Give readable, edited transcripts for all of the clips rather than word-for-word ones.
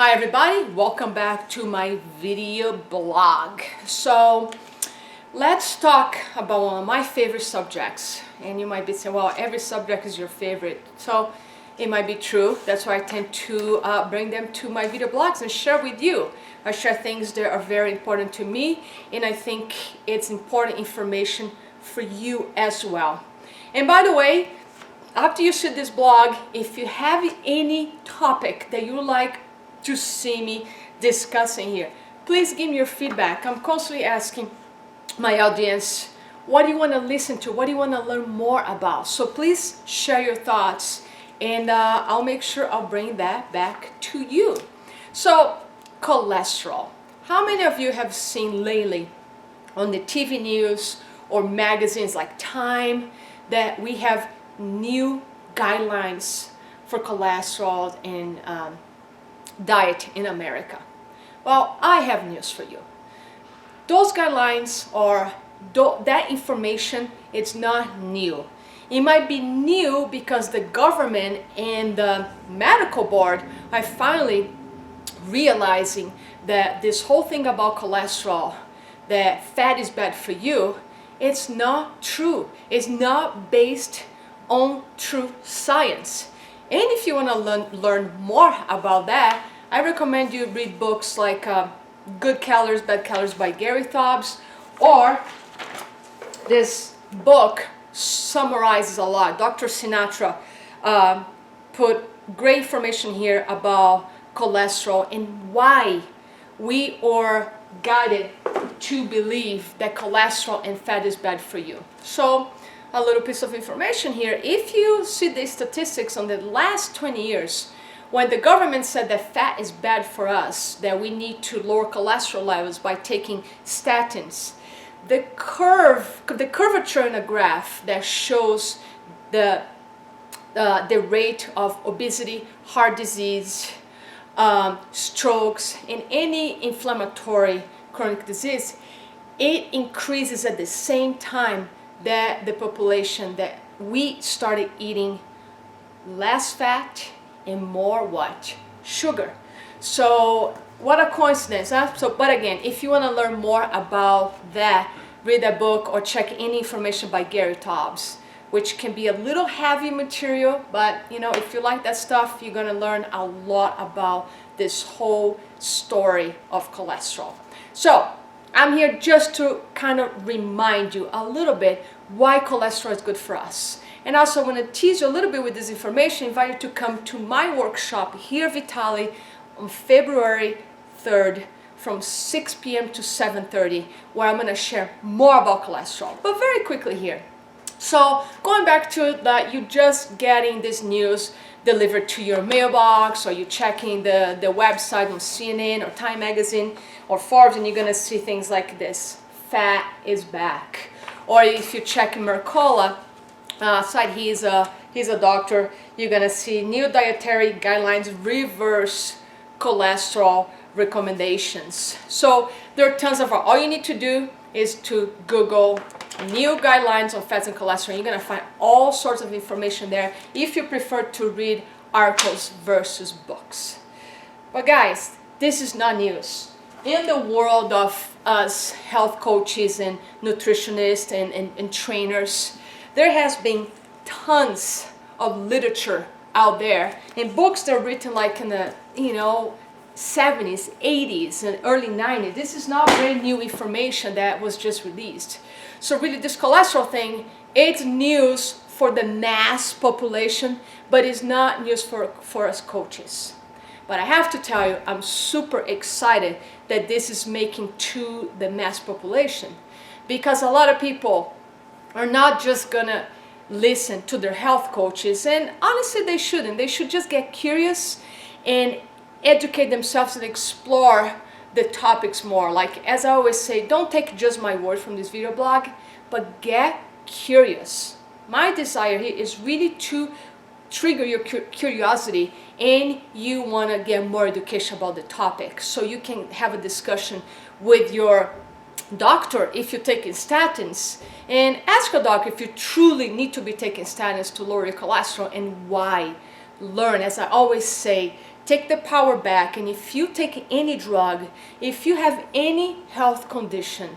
Hi everybody, welcome back to my video blog. So let's talk about one of my favorite subjects. And you might be saying, well, every subject is your favorite. So it might be true. That's why I tend to bring them to my video blogs and share with you. I share things that are very important to me, and I think it's important information for you as well. And by the way, after you see this blog, if you have any topic that you like to see me discussing here, please give me your feedback. I'm constantly asking my audience, what do you want to listen to? What do you want to learn more about? So please share your thoughts, and I'll make sure I'll bring that back to you. So cholesterol. How many of you have seen lately on the TV news or magazines like Time that we have new guidelines for cholesterol and diet in America? Well, I have news for you. Those guidelines or that information, it's not new. It might be new because the government and the medical board are finally realizing that this whole thing about cholesterol, that fat is bad for you, it's not true. It's not based on true science. And if you want to learn more about that, I recommend you read books like Good Calories, Bad Calories by Gary Taubes, or this book summarizes a lot. Dr. Sinatra put great information here about cholesterol and why we are guided to believe that cholesterol and fat is bad for you. So a little piece of information here. If you see the statistics on the last 20 years, when the government said that fat is bad for us, that we need to lower cholesterol levels by taking statins, the curvature in a graph that shows the rate of obesity, heart disease, strokes, and any inflammatory chronic disease, it increases at the same time that the population, that we started eating less fat and more what? Sugar. So what a coincidence, huh? So, but again, if you want to learn more about that, read a book or check any information by Gary Taubes, which can be a little heavy material, but you know, if you like that stuff, you're going to learn a lot about this whole story of cholesterol. So I'm here just to kind of remind you a little bit why cholesterol is good for us. And also I want to tease you a little bit with this information, invite you to come to my workshop here at Vitali on February 3rd from 6 p.m. to 7:30, where I'm going to share more about cholesterol. But very quickly here. So going back to that, you just getting this news delivered to your mailbox, or you checking the website on CNN or Time Magazine or Forbes, and you're going to see things like this: fat is back. Or if you check Mercola site, he's a doctor, you're going to see new dietary guidelines reverse cholesterol recommendations. So there are tons of, all you need to do is to Google new guidelines on fats and cholesterol. You're going to find all sorts of information there if you prefer to read articles versus books. But guys, this is not news. In the world of us health coaches and nutritionists and trainers, there has been tons of literature out there and books that are written like in the 70s, 80s, and early 90s. This is not very new information that was just released. So really this cholesterol thing, it's news for the mass population, but it's not news for us coaches. But I have to tell you, I'm super excited that this is making to the mass population, because a lot of people are not just gonna listen to their health coaches, and honestly they shouldn't. They should just get curious and educate themselves and explore the topics more. Like, as I always say, don't take just my word from this video blog, but get curious. My desire here is really to trigger your curiosity, and you want to get more education about the topic, so you can have a discussion with your doctor if you're taking statins, and ask your doctor if you truly need to be taking statins to lower your cholesterol and why. Learn, as I always say, take the power back. And if you take any drug, if you have any health condition,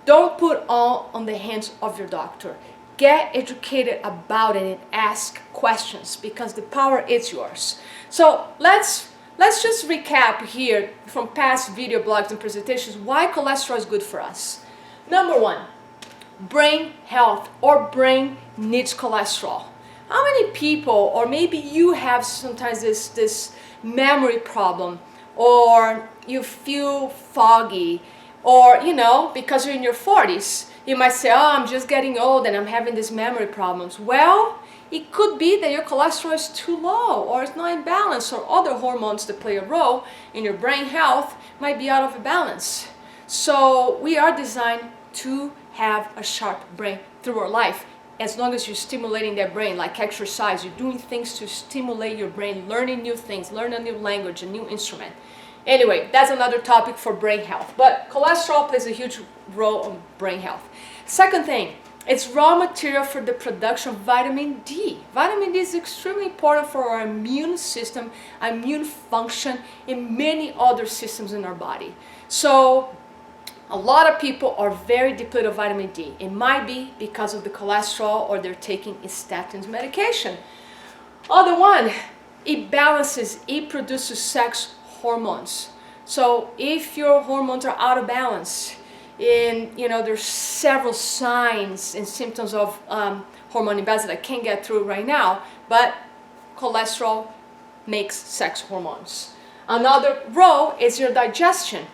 don't put all on the hands of your doctor. Get educated about it and ask questions, because the power is yours. So let's just recap here from past video blogs and presentations why cholesterol is good for us. Number one, brain health, or brain needs cholesterol. How many people, or maybe you have sometimes this memory problem, or you feel foggy, or because you're in your 40s, you might say, oh, I'm just getting old and I'm having these memory problems. Well, it could be that your cholesterol is too low, or it's not in balance, or other hormones that play a role in your brain health might be out of balance. So we are designed to have a sharp brain through our life, as long as you're stimulating that brain, like exercise, you're doing things to stimulate your brain, learning new things, learn a new language, a new instrument. Anyway, that's another topic for brain health. But cholesterol plays a huge role in brain health. Second thing, it's raw material for the production of vitamin D. Vitamin D is extremely important for our immune system, immune function, and many other systems in our body. So a lot of people are very depleted of vitamin D. It might be because of the cholesterol, or they're taking statins medication. Other one, it produces sex hormones. So if your hormones are out of balance, and there's several signs and symptoms of hormone imbalance that I can't get through right now, but cholesterol makes sex hormones. Another role is your digestion.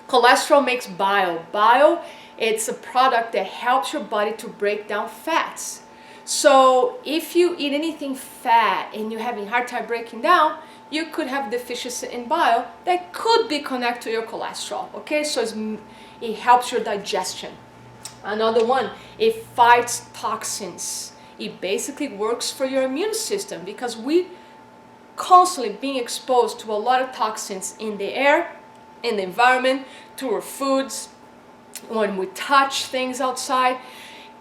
Cholesterol makes bile. Bile, it's a product that helps your body to break down fats. So if you eat anything fat and you're having a hard time breaking down, you could have deficiency in bile that could be connected to your cholesterol. Okay, so it helps your digestion. Another one, it fights toxins. It basically works for your immune system, because we constantly being exposed to a lot of toxins in the air, in the environment, through our foods, when we touch things outside,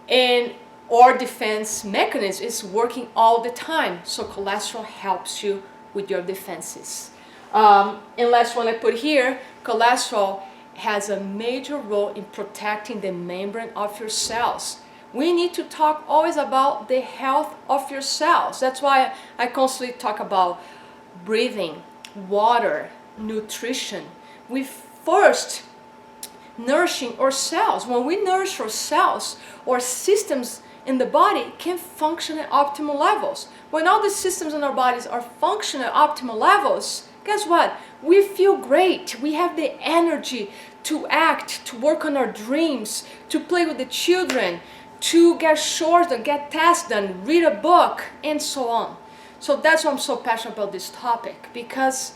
and our defense mechanism is working all the time. So cholesterol helps you with your defenses. And last one I put here, cholesterol has a major role in protecting the membrane of your cells. We need to talk always about the health of your cells. That's why I constantly talk about breathing, water, nutrition. We first nourishing our cells. When we nourish our cells, our systems in the body can function at optimal levels. When all the systems in our bodies are functioning at optimal levels, guess what? We feel great. We have the energy to act, to work on our dreams, to play with the children, to get chores done, get tasks done, read a book, and so on. So that's why I'm so passionate about this topic, because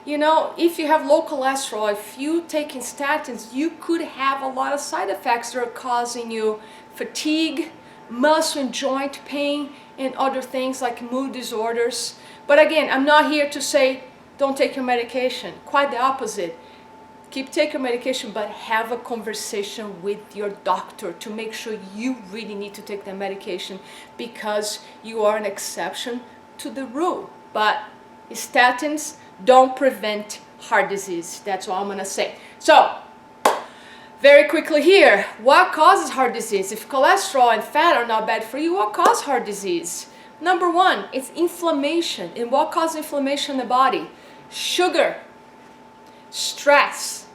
if you have low cholesterol, if you taking statins, you could have a lot of side effects that are causing you fatigue, muscle and joint pain, and other things like mood disorders. But again, I'm not here to say don't take your medication. Quite the opposite. Keep taking your medication, but have a conversation with your doctor to make sure you really need to take that medication, because you are an exception to the rule. But statins don't prevent heart disease. That's all I'm gonna say. So, very quickly here, what causes heart disease? If cholesterol and fat are not bad for you, what causes heart disease? Number one, it's inflammation. And what causes inflammation in the body? Sugar, stress,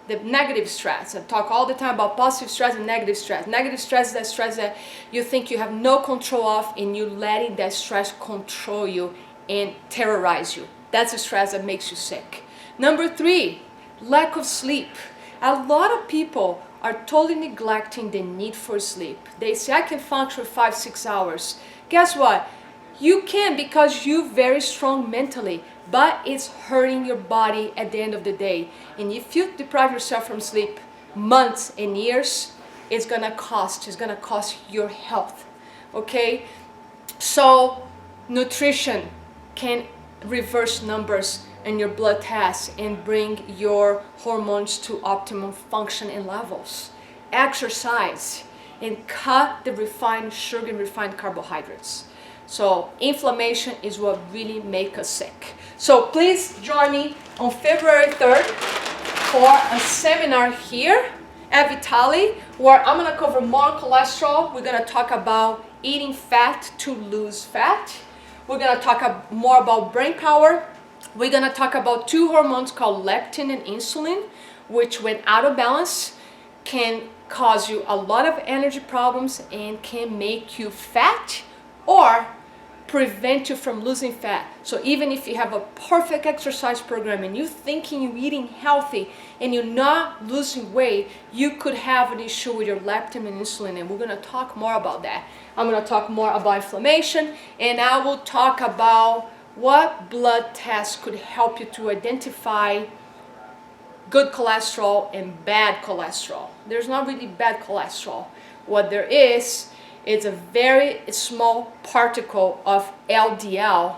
the negative stress. I talk all the time about positive stress and negative stress. Negative stress is that stress that you think you have no control of, and you letting that stress control you and terrorize you. That's the stress that makes you sick. Number three, lack of sleep. A lot of people are totally neglecting the need for sleep. They say, I can function 5-6 hours. Guess what? You can, because you're very strong mentally, but it's hurting your body at the end of the day. And if you deprive yourself from sleep months and years, it's gonna cost your health, okay? So nutrition can reverse numbers in your blood tests and bring your hormones to optimum function and levels. Exercise and cut the refined sugar and refined carbohydrates. So inflammation is what really makes us sick. So please join me on February 3rd for a seminar here at Vitali, where I'm going to cover more cholesterol. We're going to talk about eating fat to lose fat. We're going to talk more about brain power. We're going to talk about two hormones called leptin and insulin, which when out of balance can cause you a lot of energy problems and can make you fat or prevent you from losing fat. So even if you have a perfect exercise program and you're thinking you're eating healthy and you're not losing weight, you could have an issue with your leptin and insulin, and we're going to talk more about that. I'm going to talk more about inflammation, and I will talk about what blood tests could help you to identify good cholesterol and bad cholesterol. There's not really bad cholesterol. What there is a very small particle of LDL,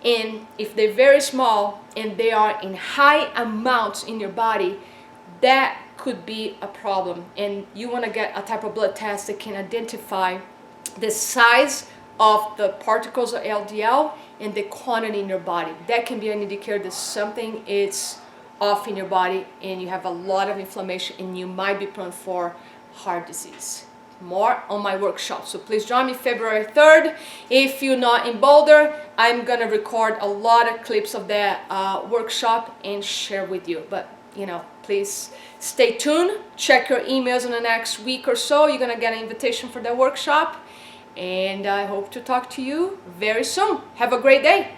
and if they're very small and they are in high amounts in your body, that could be a problem. And you want to get a type of blood test that can identify the size of the particles of LDL and the quantity in your body. That can be an indicator that something is off in your body and you have a lot of inflammation and you might be prone for heart disease. More on my workshop, so please join me February 3rd. If you're not in Boulder, I'm gonna record a lot of clips of that workshop and share with you. But please stay tuned, check your emails in the next week or so. You're gonna get an invitation for that workshop, and I hope to talk to you very soon. Have a great day.